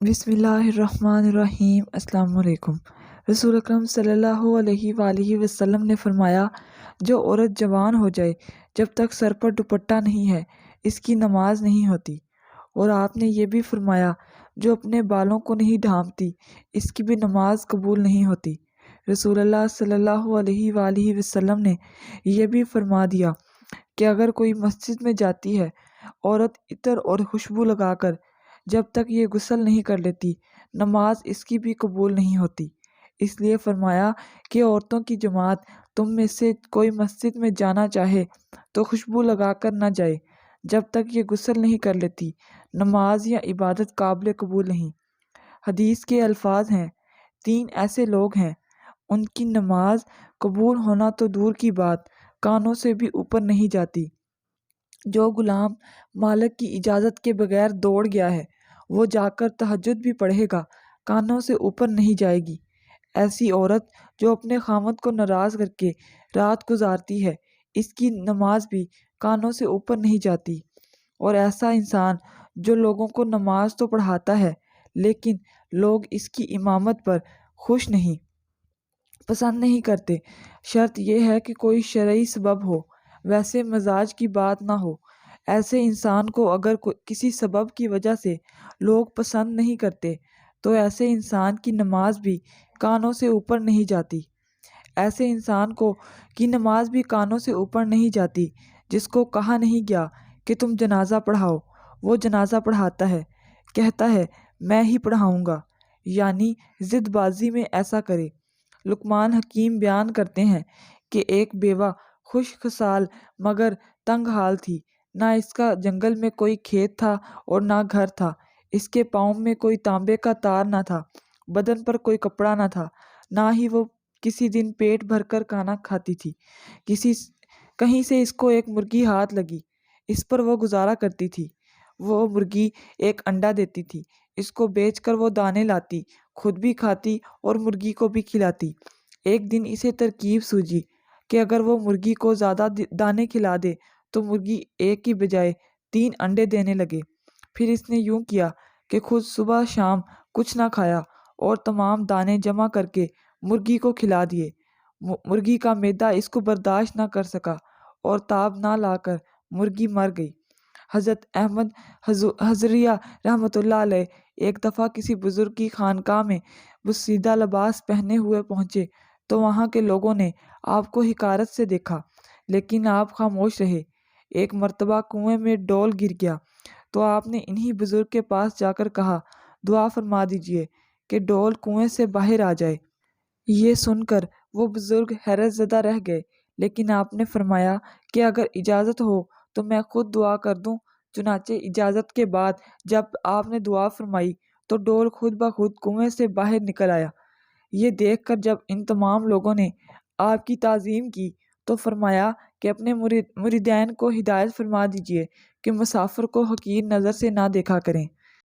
بسم اللہ الرحمن الرحیم۔ السلام علیکم۔ رسول اکرم صلی اللہ علیہ وآلہ وسلم نے فرمایا، جو عورت جوان ہو جائے جب تک سر پر دوپٹہ نہیں ہے اس کی نماز نہیں ہوتی۔ اور آپ نے یہ بھی فرمایا، جو اپنے بالوں کو نہیں ڈھانپتی اس کی بھی نماز قبول نہیں ہوتی۔ رسول اللہ صلی اللہ علیہ وآلہ وسلم نے یہ بھی فرما دیا کہ اگر کوئی مسجد میں جاتی ہے عورت عطر اور خوشبو لگا کر، جب تک یہ غسل نہیں کر لیتی نماز اس کی بھی قبول نہیں ہوتی۔ اس لیے فرمایا کہ عورتوں کی جماعت تم میں سے کوئی مسجد میں جانا چاہے تو خوشبو لگا کر نہ جائے جب تک یہ غسل نہیں کر لیتی، نماز یا عبادت قابل قبول نہیں۔ حدیث کے الفاظ ہیں، تین ایسے لوگ ہیں ان کی نماز قبول ہونا تو دور کی بات کانوں سے بھی اوپر نہیں جاتی۔ جو غلام مالک کی اجازت کے بغیر دوڑ گیا ہے وہ جا کر تہجد بھی پڑھے گا، کانوں سے اوپر نہیں جائے گی۔ ایسی عورت جو اپنے خاوند کو ناراض کر کے رات گزارتی ہے اس کی نماز بھی کانوں سے اوپر نہیں جاتی۔ اور ایسا انسان جو لوگوں کو نماز تو پڑھاتا ہے لیکن لوگ اس کی امامت پر خوش نہیں، پسند نہیں کرتے، شرط یہ ہے کہ کوئی شرعی سبب ہو، ویسے مزاج کی بات نہ ہو۔ ایسے انسان کو اگر کسی سبب کی وجہ سے لوگ پسند نہیں کرتے تو ایسے انسان کی نماز بھی کانوں سے اوپر نہیں جاتی۔ ایسے انسان کی نماز بھی کانوں سے اوپر نہیں جاتی جس کو کہا نہیں گیا کہ تم جنازہ پڑھاؤ، وہ جنازہ پڑھاتا ہے، کہتا ہے میں ہی پڑھاؤں گا، یعنی ضد بازی میں ایسا کرے۔ لقمان حکیم بیان کرتے ہیں کہ ایک بیوہ خوش خصال مگر تنگ حال تھی، نہ اس کا جنگل میں کوئی کھیت تھا اور نہ گھر تھا، اس کے پاؤں میں کوئی تانبے کا تار نہ تھا، بدن پر کوئی کپڑا نہ تھا، نہ ہی وہ کسی دن پیٹ بھر کر کھانا کھاتی تھی۔ کہیں سے اس کو ایک مرغی ہاتھ لگی، اس پر وہ گزارا کرتی تھی۔ وہ مرغی ایک انڈا دیتی تھی، اس کو بیچ کر وہ دانے لاتی، خود بھی کھاتی اور مرغی کو بھی کھلاتی۔ ایک دن اسے ترکیب سوجی کہ اگر وہ مرغی کو زیادہ دانے کھلا دے تو مرغی ایک کی بجائے 3 انڈے دینے لگے۔ پھر اس نے یوں کیا کہ خود صبح شام کچھ نہ کھایا اور تمام دانے جمع کر کے مرغی کو کھلا دیے۔ مرغی کا معدہ اس کو برداشت نہ کر سکا اور تاب نہ لا کر مرغی مر گئی۔ حضرت احمد حضریہ رحمۃ اللہ علیہ ایک دفعہ کسی بزرگ کی خانقاہ میں بسیدہ لباس پہنے ہوئے پہنچے تو وہاں کے لوگوں نے آپ کو حقارت سے دیکھا لیکن آپ خاموش رہے۔ ایک مرتبہ کنویں میں ڈول گر گیا تو آپ نے انہی بزرگ کے پاس جا کر کہا، دعا فرما دیجئے کہ ڈول کنویں سے باہر آ جائے۔ یہ سن کر وہ بزرگ حیرت زدہ رہ گئے، لیکن آپ نے فرمایا کہ اگر اجازت ہو تو میں خود دعا کر دوں۔ چنانچہ اجازت کے بعد جب آپ نے دعا فرمائی تو ڈول خود بخود کنویں سے باہر نکل آیا۔ یہ دیکھ کر جب ان تمام لوگوں نے آپ کی تعظیم کی تو فرمایا کہ اپنے مریدین کو ہدایت فرما دیجئے کہ مسافر کو حقیر نظر سے نہ دیکھا کریں۔